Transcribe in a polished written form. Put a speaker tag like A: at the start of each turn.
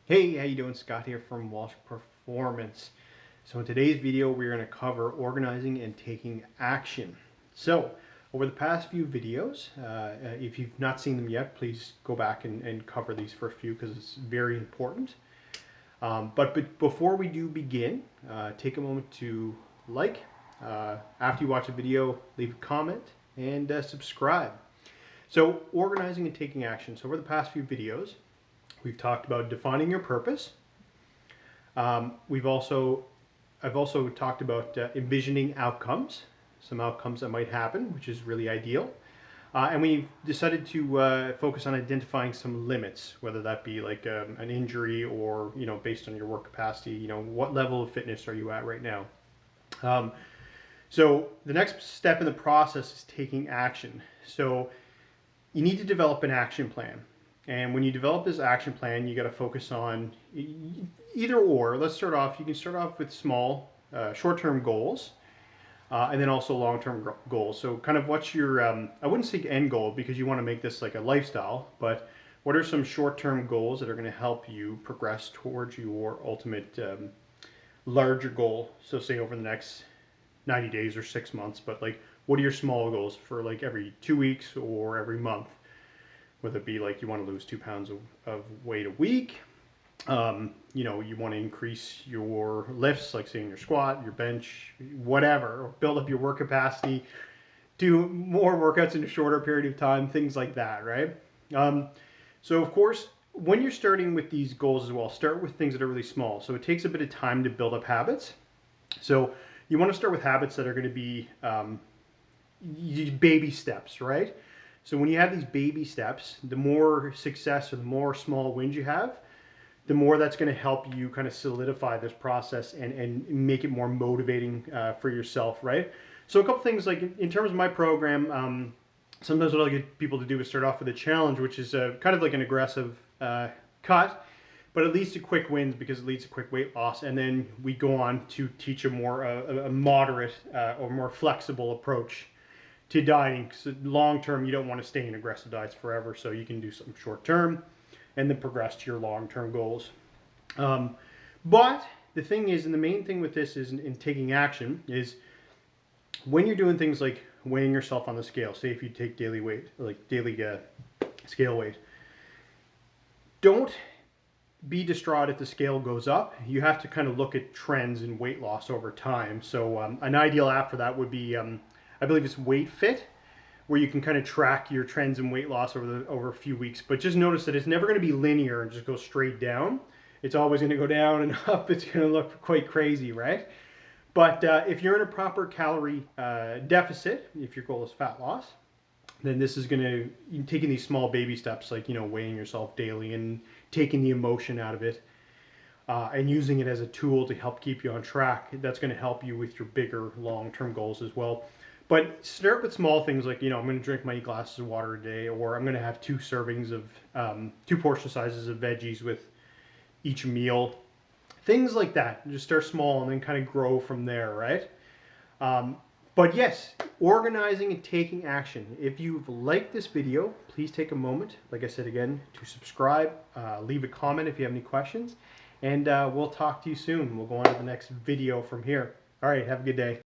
A: Hey, how you doing? Scott here from Walsh Performance. So in today's video, we're going to cover organizing and taking action. So over the past few videos, if you've not seen them yet, please go back and cover these first few because it's very important. But before we do begin, take a moment to like. After you watch the video, leave a comment and subscribe. So organizing and taking action. So over the past few videos, we've talked about defining your purpose. I've also talked about envisioning outcomes, some outcomes that might happen, which is really ideal. And we decided to focus on identifying some limits, whether that be like an injury or, based on your work capacity, what level of fitness are you at right now? So the next step in the process is taking action. So you need to develop an action plan. And when you develop this action plan, you got to focus on either or. Let's start off. You can start off with small, short-term goals, and then also long-term goals. So kind of what's your, I wouldn't say end goal because you want to make this like a lifestyle, but what are some short-term goals that are going to help you progress towards your ultimate larger goal? So say over the next 90 days or 6 months, but like what are your small goals for like every 2 weeks or every month? Whether it be like you want to lose 2 pounds of weight a week, you want to increase your lifts, like saying your squat, your bench, whatever, or build up your work capacity, do more workouts in a shorter period of time, things like that, right? So of course, when you're starting with these goals as well, start with things that are really small. So it takes a bit of time to build up habits. So you want to start with habits that are going to be baby steps, right? So when you have these baby steps, the more success or the more small wins you have, the more that's going to help you kind of solidify this process and make it more motivating for yourself, right? So a couple things like in terms of my program, sometimes what I get people to do is start off with a challenge, which is kind of like an aggressive cut, but it leads to quick wins because it leads to quick weight loss. And then we go on to teach a more a moderate or more flexible approach to dieting. So long term, you don't want to stay in aggressive diets forever, so you can do something short term and then progress to your long term goals. But the thing is, and the main thing with this is in taking action is when you're doing things like weighing yourself on the scale, say if you take daily weight, like daily scale weight, don't be distraught if the scale goes up. You have to kind of look at trends in weight loss over time. So an ideal app for that would be I believe it's Weight Fit, where you can kind of track your trends in weight loss over a few weeks. But just notice that it's never going to be linear and just go straight down. It's always going to go down and up. It's going to look quite crazy, right? But if you're in a proper calorie deficit, if your goal is fat loss, then this is going to, taking these small baby steps, like, weighing yourself daily and taking the emotion out of it, and using it as a tool to help keep you on track, that's going to help you with your bigger long-term goals as well. But start with small things like, I'm going to drink my 8 glasses of water a day, or I'm going to have 2 servings of, 2 portion sizes of veggies with each meal. Things like that. Just start small and then kind of grow from there, right? But yes, organizing and taking action. If you've liked this video, please take a moment, like I said again, to subscribe, leave a comment if you have any questions, and we'll talk to you soon. We'll go on to the next video from here. All right, have a good day.